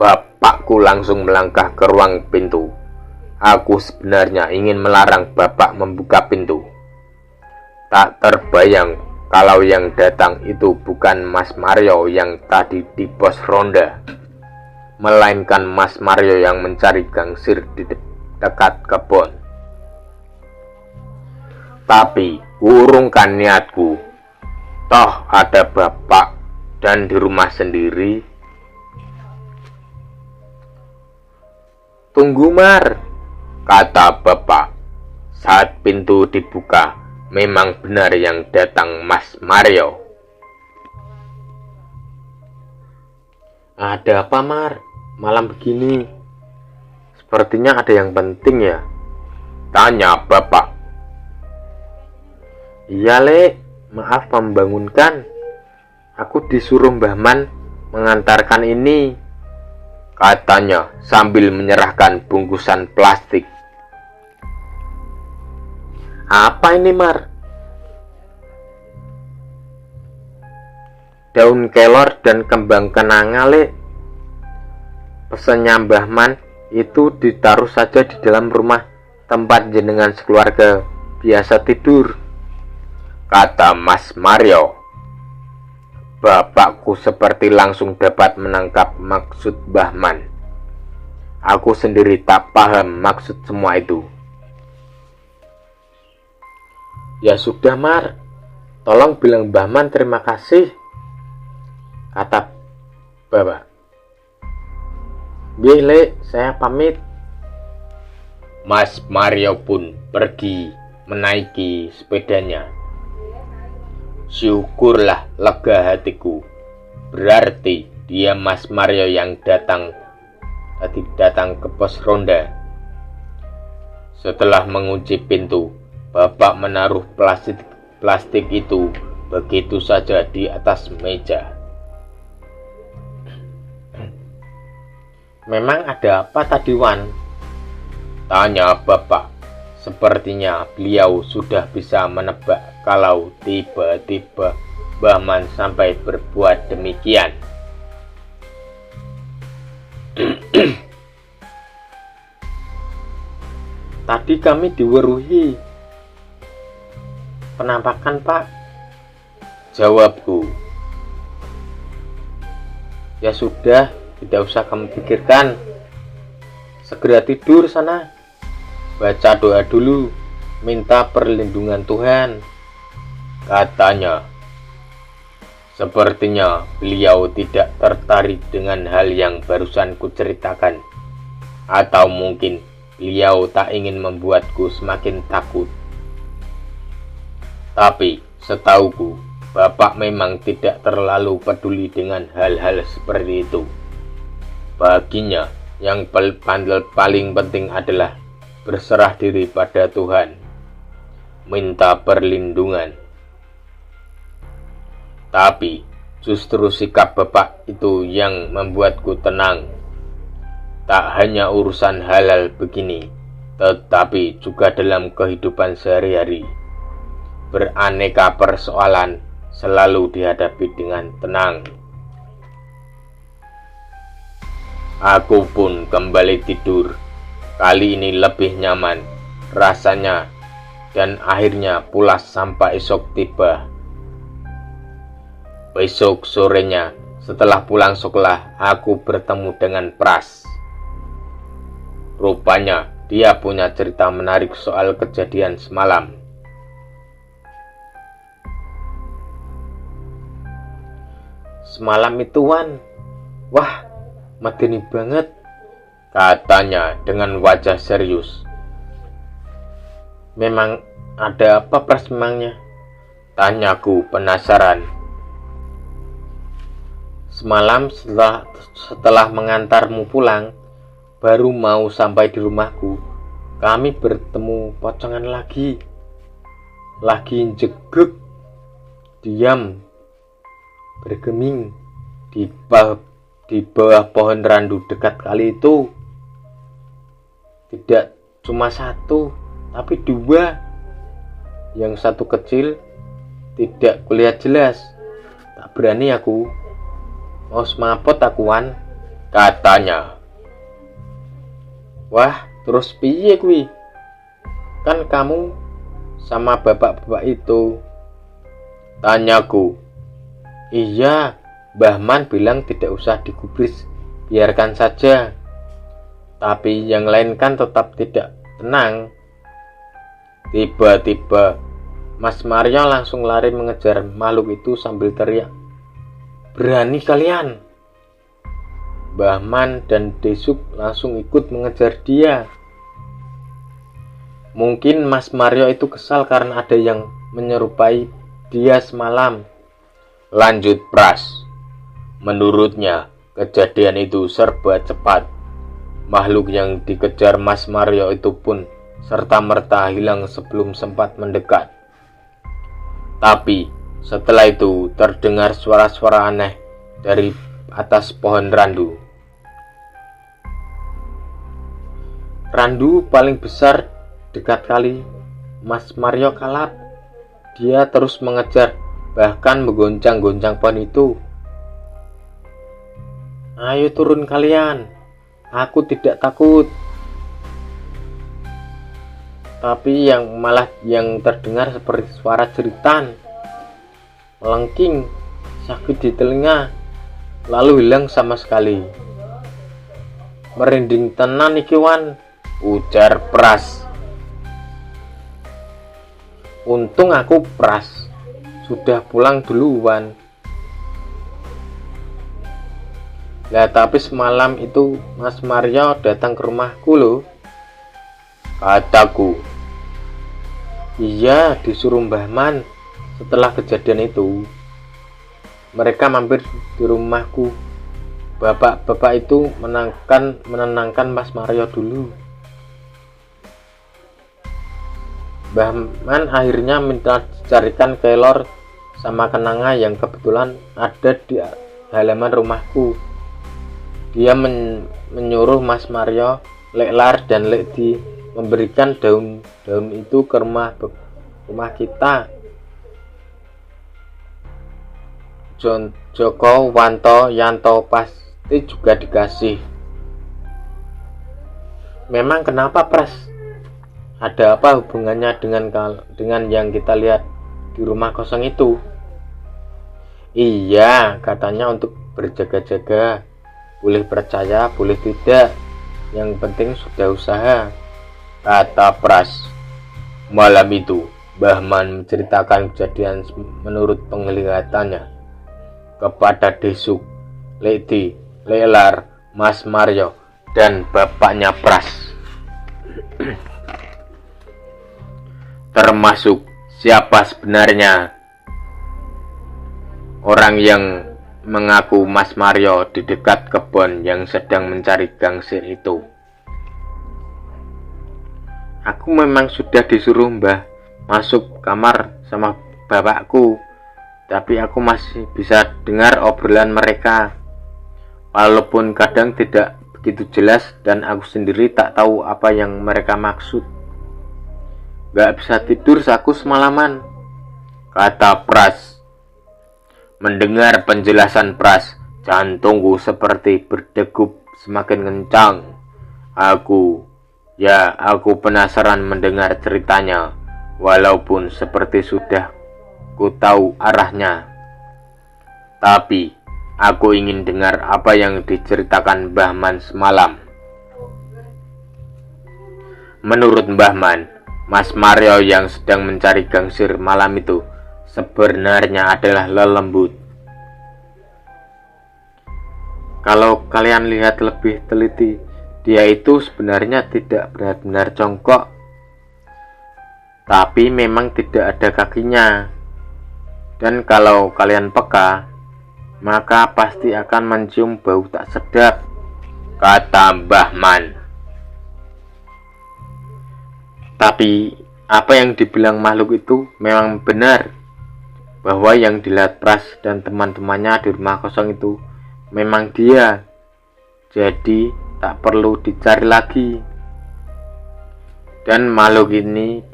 bapakku langsung melangkah ke ruang pintu. Aku sebenarnya ingin melarang bapak membuka pintu. Tak terbayang kalau yang datang itu bukan Mas Mario yang tadi di pos ronda, melainkan Mas Mario yang mencari gangsir di dekat kebun. Tapi urungkan niatku. Toh ada bapak dan di rumah sendiri. Tunggu, Mar, kata bapak. Saat pintu dibuka, memang benar yang datang Mas Mario. Ada apa, Mar? Malam begini. Sepertinya ada yang penting ya? Tanya bapak. Iya, Le. Maaf membangunkan. Aku disuruh Mbah Man mengantarkan ini, katanya sambil menyerahkan bungkusan plastik. Apa ini, Mar? Daun kelor dan kembang kenanga, Le. Pesannya Mbah Man itu ditaruh saja di dalam rumah tempat jenengan sekeluarga biasa tidur, kata Mas Mario. Bapakku seperti langsung dapat menangkap maksud Mbah Man. Aku sendiri tak paham maksud semua itu. Ya sudah, Mar, tolong bilang Mbah Man terima kasih, kata bapak. Le, saya pamit. Mas Mario pun pergi menaiki sepedanya. Syukurlah, lega hatiku. Berarti dia Mas Mario yang datang ke pos ronda. Setelah mengunci pintu, Bapak menaruh plastik itu begitu saja di atas meja. Memang ada apa tadi, Wan? Tanya Bapak. Sepertinya beliau sudah bisa menebak kalau tiba-tiba Bahman sampai berbuat demikian. Tadi kami diweruhi penampakan, Pak. Jawabku. Ya sudah, tidak usah kamu pikirkan. Segera tidur sana. Baca doa dulu, minta perlindungan Tuhan, katanya. Sepertinya beliau tidak tertarik dengan hal yang barusan kuceritakan. Atau mungkin beliau tak ingin membuatku semakin takut. Tapi setauku, Bapak memang tidak terlalu peduli dengan hal-hal seperti itu. Baginya, yang paling penting adalah berserah diri pada Tuhan, minta perlindungan. Tapi justru sikap Bapak itu yang membuatku tenang. Tak hanya urusan halal begini, tetapi juga dalam kehidupan sehari-hari. Beraneka persoalan selalu dihadapi dengan tenang. Aku pun kembali tidur. Kali ini lebih nyaman rasanya, dan akhirnya pulas sampai esok tiba. Besok sorenya, setelah pulang sekolah, aku bertemu dengan Pras. Rupanya dia punya cerita menarik soal kejadian semalam. Semalam itu, Wan, wah, medeni banget, katanya dengan wajah serius. Memang ada apa, Pras, memangnya? Tanyaku penasaran. Semalam setelah mengantarmu pulang, baru mau sampai di rumahku, kami bertemu pocongan lagi jegek, diam, bergeming di bawah pohon randu dekat kali itu. Tidak cuma satu, tapi dua. Yang satu kecil, tidak kulihat jelas. Tak berani aku. Mau semapot akuan, katanya. Wah, terus piye kuwi? Kan kamu sama bapak-bapak itu, tanyaku. Iya, Bahman bilang tidak usah digubris, biarkan saja. Tapi yang lain kan tetap tidak tenang. Tiba-tiba Mas Mario langsung lari mengejar makhluk itu sambil teriak, "Berani kalian!" Bahman dan Desuk langsung ikut mengejar dia. Mungkin Mas Mario itu kesal karena ada yang menyerupai dia semalam, lanjut Pras. Menurutnya, kejadian itu serba cepat. Makhluk yang dikejar Mas Mario itu pun serta-merta hilang sebelum sempat mendekat. Tapi setelah itu terdengar suara-suara aneh dari atas pohon randu. Randu paling besar dekat kali. Mas Mario kalap. Dia terus mengejar, bahkan menggoncang-goncang pohon itu. "Ayo turun kalian, aku tidak takut." Tapi yang terdengar seperti suara jeritan, melengking, sakit di telinga, lalu hilang sama sekali. "Merinding tenan iki, Wan," ujar Pras. "Untung aku, Pras, sudah pulang duluan." Lah tapi semalam itu Mas Mario datang ke rumahku loh, kataku. Iya, disuruh Mbah Man. Setelah kejadian itu, mereka mampir di rumahku. Bapak-bapak itu menenangkan Mas Mario dulu. Mbah Man akhirnya minta dicarikan kelor sama kenanga yang kebetulan ada di halaman rumahku. Dia menyuruh Mas Mario, Lek Lar, dan Lek Di memberikan daun-daun itu ke rumah kita. Joko, Wanto, Yanto pasti juga dikasih. Memang kenapa, Pras? Ada apa hubungannya dengan yang kita lihat di rumah kosong itu? Iya, katanya untuk berjaga-jaga. Boleh percaya, boleh tidak. Yang penting sudah usaha, kata Pras. Malam itu Mbah Man menceritakan kejadian menurut penglihatannya kepada Desuk, Ledi, Lelar, Mas Mario, dan bapaknya Pras. Termasuk siapa sebenarnya orang yang mengaku Mas Mario di dekat kebun yang sedang mencari gangsir itu. Aku memang sudah disuruh Mbah masuk kamar sama bapakku, tapi aku masih bisa dengar obrolan mereka, walaupun kadang tidak begitu jelas dan aku sendiri tak tahu apa yang mereka maksud. Gak bisa tidur aku semalaman, kata Pras. Mendengar penjelasan Pras, jantungku seperti berdegup semakin kencang. Aku penasaran mendengar ceritanya, walaupun seperti sudah ku tahu arahnya. Tapi aku ingin dengar apa yang diceritakan Mbah Man semalam. Menurut Mbah Man, Mas Mario yang sedang mencari gangsir malam itu sebenarnya adalah lelembut. Kalau kalian lihat lebih teliti, dia itu sebenarnya tidak benar-benar jongkok, tapi memang tidak ada kakinya. Dan kalau kalian peka, maka pasti akan mencium bau tak sedap, kata Mbah Man. Tapi apa yang dibilang makhluk itu memang benar, bahwa yang dilihat Pras dan teman-temannya di rumah kosong itu memang dia. Jadi tak perlu dicari lagi. Dan makhluk ini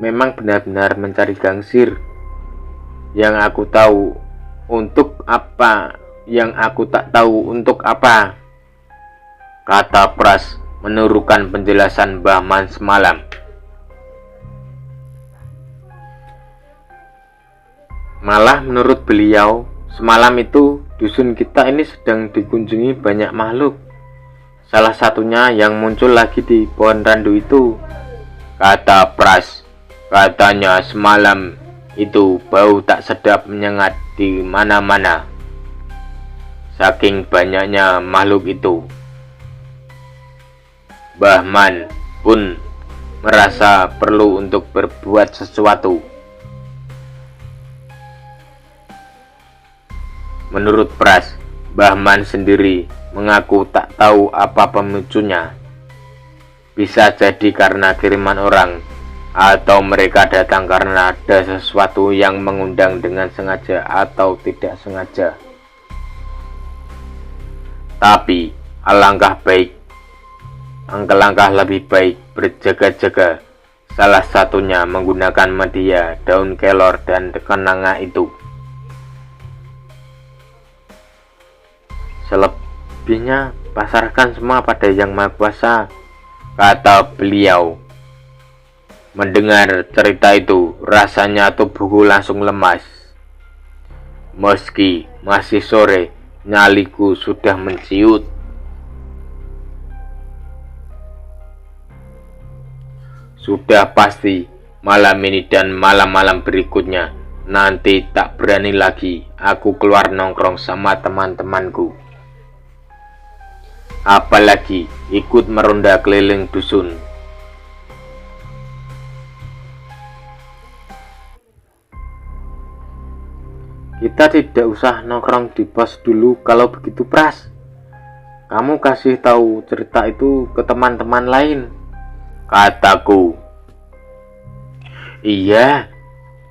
memang benar-benar mencari gangsir. Yang aku tahu untuk apa, yang aku tak tahu untuk apa, kata Pras menurukan penjelasan Mbah Man semalam. Malah menurut beliau, semalam itu dusun kita ini sedang dikunjungi banyak makhluk. Salah satunya yang muncul lagi di pohon randu itu, kata Pras. Katanya semalam itu bau tak sedap menyengat di mana-mana, saking banyaknya makhluk itu. Mbah Man pun merasa perlu untuk berbuat sesuatu. Menurut Pras, Mbah Man sendiri mengaku tak tahu apa pemicunya. Bisa jadi karena kiriman orang, atau mereka datang karena ada sesuatu yang mengundang dengan sengaja atau tidak sengaja. Tapi alangkah lebih baik berjaga-jaga, salah satunya menggunakan media, daun kelor, dan kenanga itu. Selebihnya pasarkan semua pada Yang Maha Kuasa, kata beliau. Mendengar cerita itu, rasanya tubuhku langsung lemas. Meski masih sore, nyaliku sudah menciut. Sudah pasti malam ini dan malam-malam berikutnya nanti tak berani lagi aku keluar nongkrong sama teman-temanku, apalagi ikut meronda keliling dusun. Kita tidak usah nongkrong di pos dulu kalau begitu, Pras. Kamu kasih tahu cerita itu ke teman-teman lain, kataku. Iya,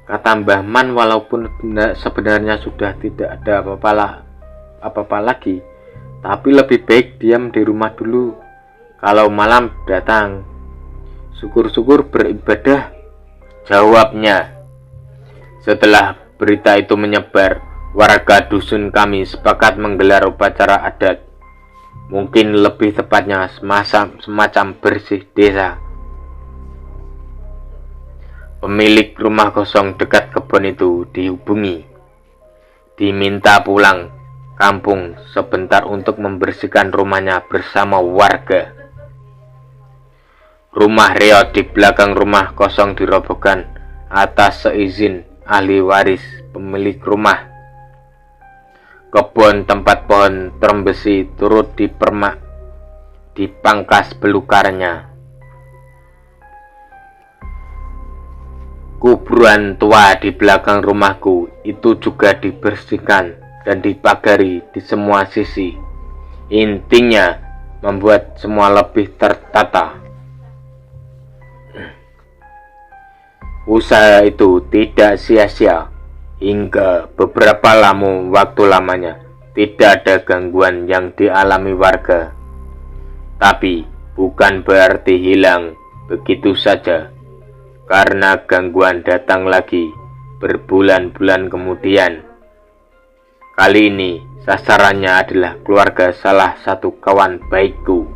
kata Mbah Man, walaupun sebenarnya sudah tidak ada apa-apa lagi, tapi lebih baik diam di rumah dulu. Kalau malam datang, syukur-syukur beribadah, jawabnya. Setelah berita itu menyebar, warga dusun kami sepakat menggelar upacara adat. Mungkin lebih tepatnya semacam bersih desa. Pemilik rumah kosong dekat kebun itu dihubungi, diminta pulang kampung sebentar untuk membersihkan rumahnya bersama warga. Rumah reot di belakang rumah kosong dirobohkan atas seizin ahli waris pemilik rumah. Kebun tempat pohon terembesi turut dipangkas belukarnya. Kuburan tua di belakang rumahku itu juga dibersihkan dan dipagari di semua sisi. Intinya membuat semua lebih tertata. Usaha itu tidak sia-sia. Hingga beberapa waktu lamanya tidak ada gangguan yang dialami warga. Tapi bukan berarti hilang begitu saja, karena gangguan datang lagi berbulan-bulan kemudian. Kali ini sasarannya adalah keluarga salah satu kawan baikku.